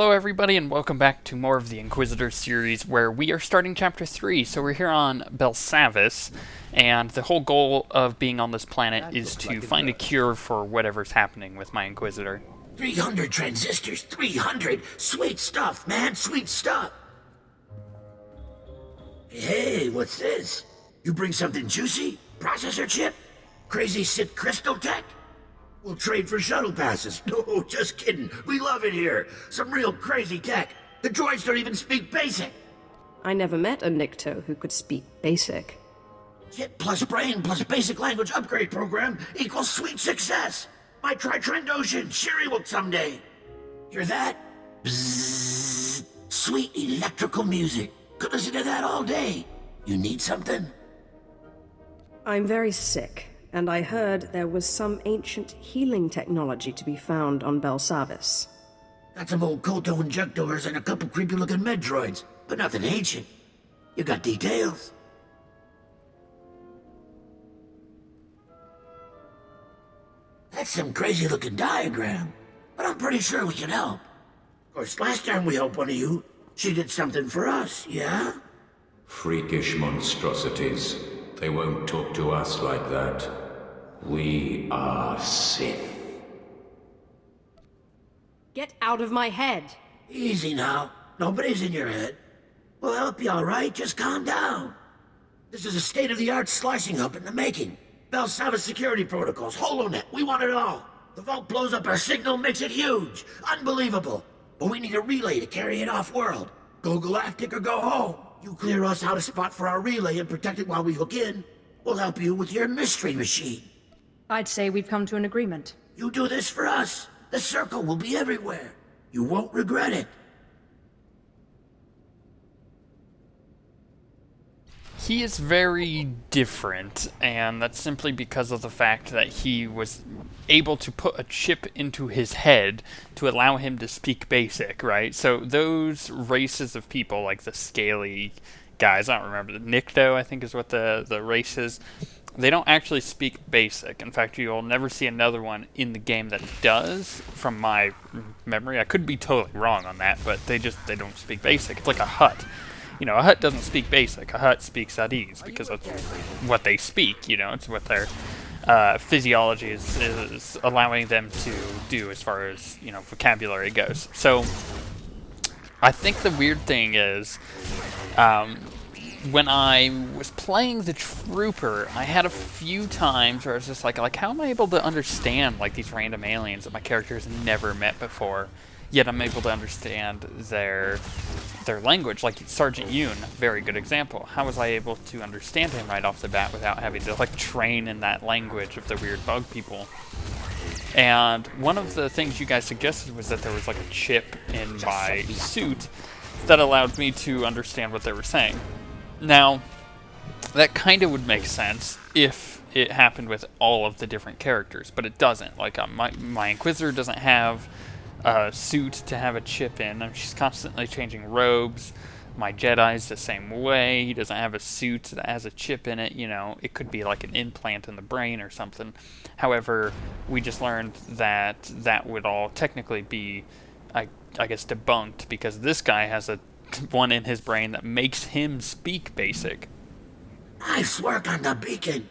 Hello everybody and welcome back to more of the Inquisitor series where we are starting chapter 3. So we're here on Belsavis, and the whole goal of being on this planet is to find a cure for whatever's happening with my Inquisitor. 300 transistors, 300! Sweet stuff, man, sweet stuff! Hey, what's this? You bring something juicy? Processor chip? Crazy Sith crystal tech? We'll trade for shuttle passes. No, just kidding. We love it here. Some real crazy tech. The droids don't even speak basic. I never met a Nikto who could speak basic. Chip plus brain plus basic language upgrade program equals sweet success. Might try Trandoshan. Sherry will someday. Hear that? Bzzz. Sweet electrical music. Could listen to that all day. You need something? I'm very sick, and I heard there was some ancient healing technology to be found on Belsavis. Got some old Koto injectors and a couple creepy-looking med droids, but nothing ancient. You got details? That's some crazy-looking diagram, but I'm pretty sure we can help. Of course, last time we helped one of you, she did something for us, yeah? Freakish monstrosities. They won't talk to us like that. We are Sith. Get out of my head! Easy now. Nobody's in your head. We'll help you, all right? Just calm down. This is a state-of-the-art slicing hub in the making. Belsavis security protocols, HoloNet, we want it all. The vault blows up our signal, makes it huge. Unbelievable. But we need a relay to carry it off-world. Go galactic or go home. You clear us out a spot for our relay and protect it while we hook in. We'll help you with your mystery machine. I'd say we've come to an agreement. You do this for us, the circle will be everywhere. You won't regret it. He is very different, and that's simply because of the fact that he was able to put a chip into his head to allow him to speak basic, right? So those races of people, like the scaly guys, I don't remember, the Nikto, I think is what the race is, they don't actually speak basic. In fact, you'll never see another one in the game that does, from my memory. I could be totally wrong on that, but they don't speak basic. It's like a Hutt. You know, a Hutt doesn't speak basic. A Hutt speaks at ease because that's what they speak. You know, it's what their physiology is allowing them to do as far as, you know, vocabulary goes. So I think the weird thing is, when I was playing the Trooper, I had a few times where I was just like, how am I able to understand like these random aliens that my character has never met before? Yet I'm able to understand their language, like Sergeant Yoon, very good example. How was I able to understand him right off the bat without having to like train in that language of the weird bug people? And one of the things you guys suggested was that there was like a chip in my suit that allowed me to understand what they were saying. Now, that kind of would make sense if it happened with all of the different characters, but it doesn't. Like my Inquisitor doesn't have a suit to have a chip in. She's constantly changing robes. My Jedi's the same way. He doesn't have a suit that has a chip in it. You know, it could be like an implant in the brain or something. However, we just learned that that would all technically be, I guess, debunked, because this guy has one in his brain that makes him speak basic. Nice work on the beacon.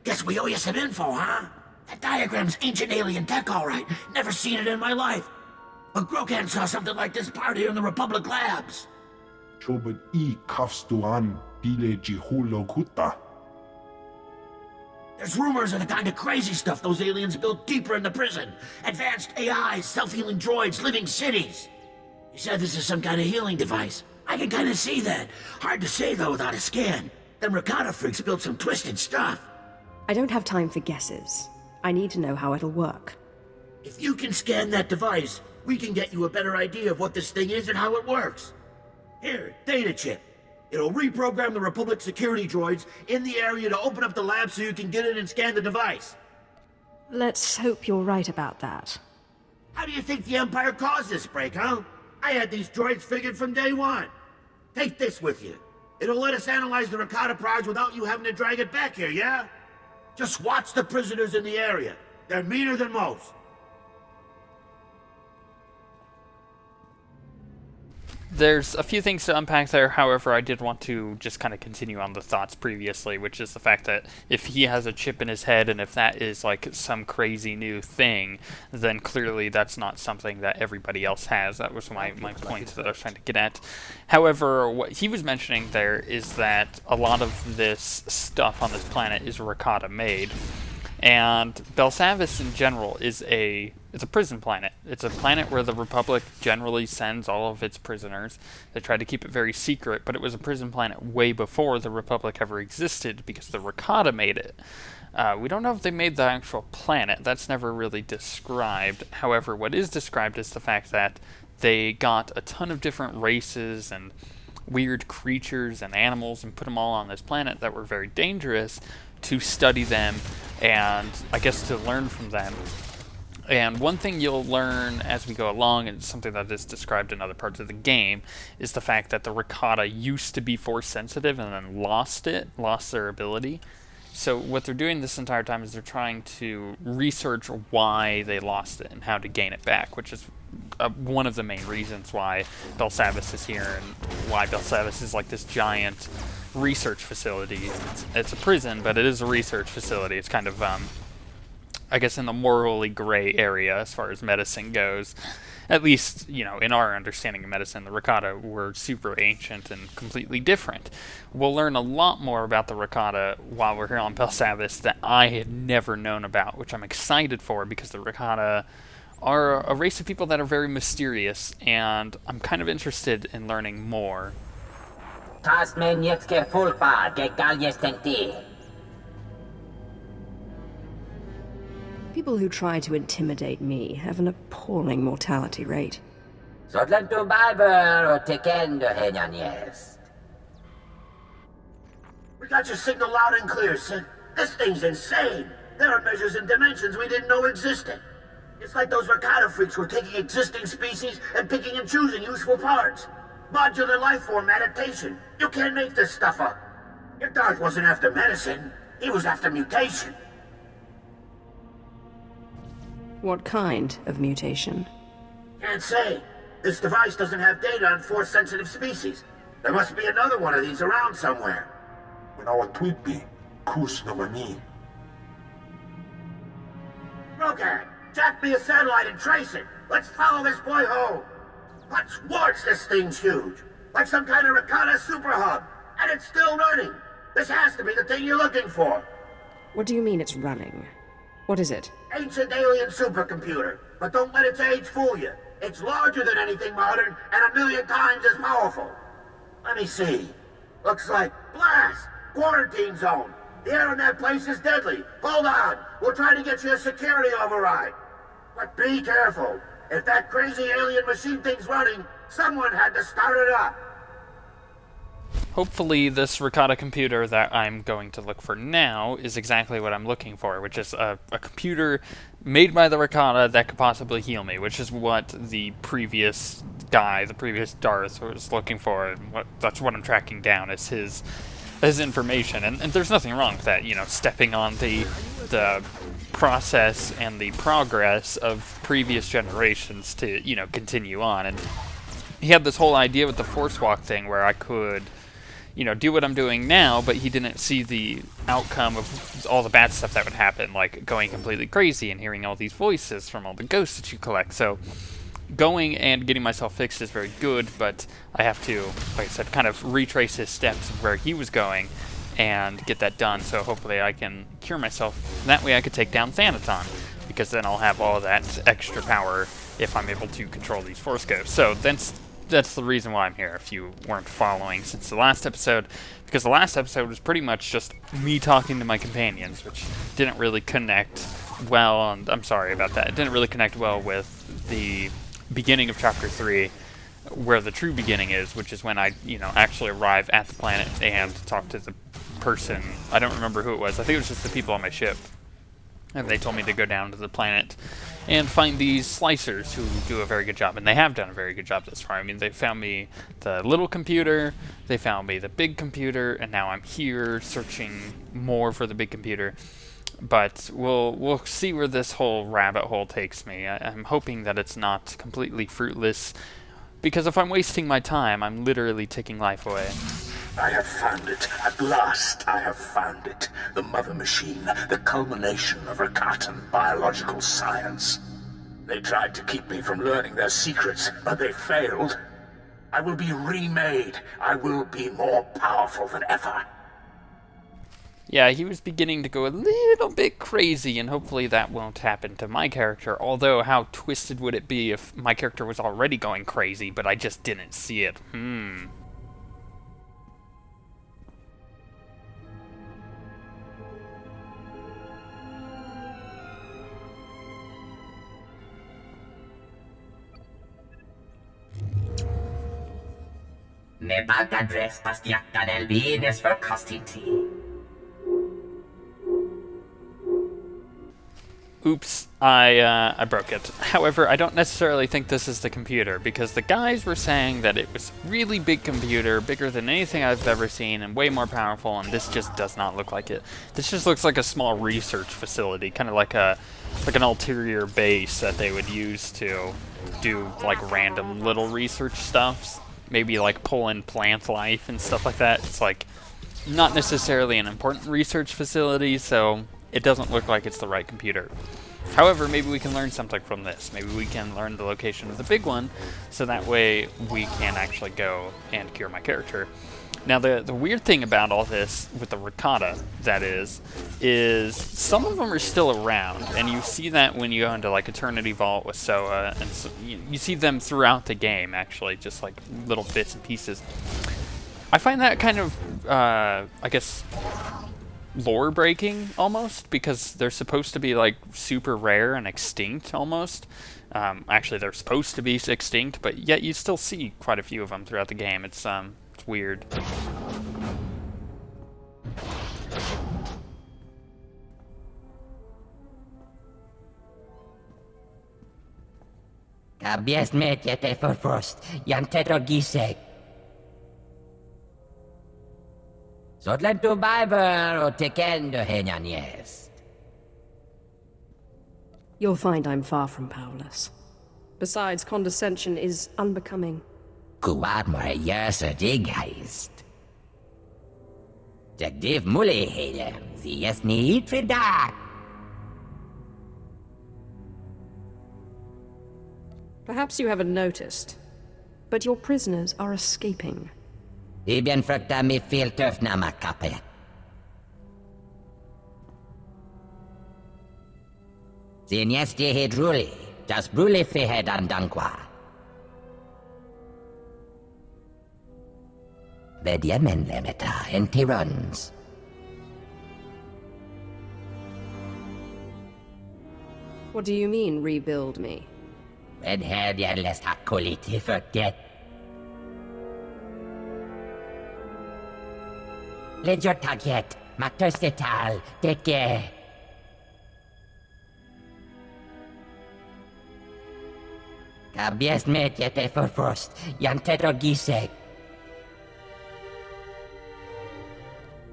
Guess we owe you some info, huh? That diagram's ancient alien tech, all right. Never seen it in my life. But Grokan saw something like this part here in the Republic labs. Chobot I Kafstuan Bile Jihulokutta. There's rumors of the kind of crazy stuff those aliens built deeper in the prison. Advanced AIs, self-healing droids, living cities. You said this is some kind of healing device. I can kind of see that. Hard to say, though, without a scan. Them Ricotta freaks built some twisted stuff. I don't have time for guesses. I need to know how it'll work. If you can scan that device, we can get you a better idea of what this thing is and how it works. Here, data chip. It'll reprogram the Republic security droids in the area to open up the lab so you can get in and scan the device. Let's hope you're right about that. How do you think the Empire caused this break, huh? I had these droids figured from day one. Take this with you. It'll let us analyze the Ricotta prize without you having to drag it back here, yeah? Just watch the prisoners in the area. They're meaner than most. There's a few things to unpack there. However, I did want to just kind of continue on the thoughts previously, which is the fact that if he has a chip in his head and if that is like some crazy new thing, then clearly that's not something that everybody else has. That was my point that I was trying to get at. However, what he was mentioning there is that a lot of this stuff on this planet is Ricotta made. And Belsavis in general it's a prison planet. It's a planet where the Republic generally sends all of its prisoners. They try to keep it very secret, but it was a prison planet way before the Republic ever existed because the Ricotta made it. We don't know if they made the actual planet. That's never really described. However, what is described is the fact that they got a ton of different races and weird creatures and animals and put them all on this planet that were very dangerous to study them and I guess to learn from them. And one thing you'll learn as we go along, and something that is described in other parts of the game, is the fact that the Ricotta used to be force sensitive and then lost their ability. So what they're doing this entire time is they're trying to research why they lost it and how to gain it back, which is one of the main reasons why Belsavis is here and why Belsavis is like this giant research facility. It's a prison, but it is a research facility. It's kind of, I guess, in the morally gray area as far as medicine goes. At least, you know, in our understanding of medicine, the Ricotta were super ancient and completely different. We'll learn a lot more about the Ricotta while we're here on Belsavis that I had never known about, which I'm excited for because the Ricotta are a race of people that are very mysterious, and I'm kind of interested in learning more. People who try to intimidate me have an appalling mortality rate. We got your signal loud and clear, Sid. This thing's insane. There are measures and dimensions we didn't know existed. It's like those Ricotta freaks were taking existing species and picking and choosing useful parts. Modular life form adaptation. You can't make this stuff up. Your Darth wasn't after medicine. He was after mutation. What kind of mutation? Can't say. This device doesn't have data on force-sensitive species. There must be another one of these around somewhere. Rogan, jack me a satellite and trace it. Let's follow this boy home. What's worse, this thing's huge. Like some kind of Ricotta super hub. And it's still running. This has to be the thing you're looking for. What do you mean it's running? What is it? Ancient alien supercomputer. But don't let its age fool you. It's larger than anything modern and 1,000,000 times as powerful. Let me see. Looks like blast! Quarantine zone. The air in that place is deadly. Hold on. We'll try to get you a security override. But be careful. If that crazy alien machine thing's running, someone had to start it up. Hopefully this Ricotta computer that I'm going to look for now is exactly what I'm looking for, which is a computer made by the Ricotta that could possibly heal me, which is what the previous guy, the previous Darth, was looking for, and that's what I'm tracking down, is his information. And there's nothing wrong with that, you know, stepping on the process and the progress of previous generations to, you know, continue on. And he had this whole idea with the Force Walk thing where I could, you know, do what I'm doing now, but he didn't see the outcome of all the bad stuff that would happen, like going completely crazy and hearing all these voices from all the ghosts that you collect. So going and getting myself fixed is very good, but I have to, like I said, kind of retrace his steps of where he was going and get that done, so hopefully I can cure myself. And that way I could take down Thanaton, because then I'll have all of that extra power if I'm able to control these Force Ghosts. So that's the reason why I'm here, if you weren't following since the last episode, because the last episode was pretty much just me talking to my companions, which didn't really connect well, and I'm sorry about that. It didn't really connect well with the beginning of Chapter 3, where the true beginning is, which is when I, you know, actually arrive at the planet and talk to the person. I don't remember who it was. I think it was just the people on my ship. And they told me to go down to the planet and find these slicers who do a very good job. And they have done a very good job thus far. I mean, they found me the little computer, they found me the big computer, and now I'm here searching more for the big computer. But we'll see where this whole rabbit hole takes me. I'm hoping that it's not completely fruitless. Because if I'm wasting my time, I'm literally taking life away. I have found it. At last, I have found it. The mother machine, the culmination of Ricotta biological science. They tried to keep me from learning their secrets, but they failed. I will be remade. I will be more powerful than ever. Yeah, he was beginning to go a little bit crazy, and hopefully that won't happen to my character. Although, how twisted would it be if my character was already going crazy, but I just didn't see it? Ne bagardres pastiacta del vines for costiti. Oops, I broke it. However, I don't necessarily think this is the computer, because the guys were saying that it was really big computer, bigger than anything I've ever seen, and way more powerful, and this just does not look like it. This just looks like a small research facility, kind of like an ulterior base that they would use to do, like, random little research stuff. Maybe, like, pull in plant life and stuff like that. It's, like, not necessarily an important research facility, so it doesn't look like it's the right computer. However, maybe we can learn something from this. Maybe we can learn the location of the big one, so that way we can actually go and cure my character. Now, the weird thing about all this, with the Ricotta, that is some of them are still around, and you see that when you go into, like, Eternity Vault with Soa, and so, you see them throughout the game, actually, just, like, little bits and pieces. I find that kind of, I guess, lore-breaking, almost, because they're supposed to be, like, super rare and extinct, almost. Actually, they're supposed to be extinct, but yet you still see quite a few of them throughout the game. It's weird. Kabies metjete for frost, janteto gisek. Zodlen tu biber o tekendo henyan jest. You'll find I'm far from powerless. Besides, condescension is unbecoming. Kuwad more yerse digheist. Jagdiv mule helem, sie es niet verdacht. Perhaps you haven't noticed, but your prisoners are escaping. Ibn frukta mi filtöf nama kapet. Sin jesti hedruli, das bruli fihed andankwa. Bediemen lemeta en tirons. What do you mean, rebuild me? Redhead jävles hakkoliti förket. Ledger taget, maktöstetal, teke. Kabies metjete för frost, janteto gisek.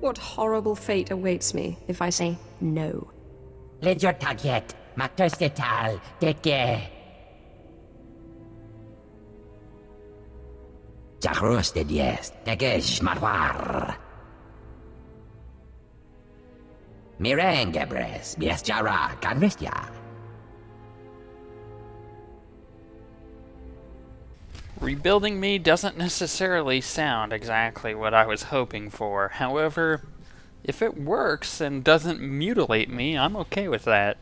What horrible fate awaits me if I say no? Ledger taget, maktöstetal, teke. Jahrosted jest, teke schmarwar. Mirengebres, biesjara, kanvistja. Rebuilding me doesn't necessarily sound exactly what I was hoping for. However, if it works and doesn't mutilate me, I'm okay with that.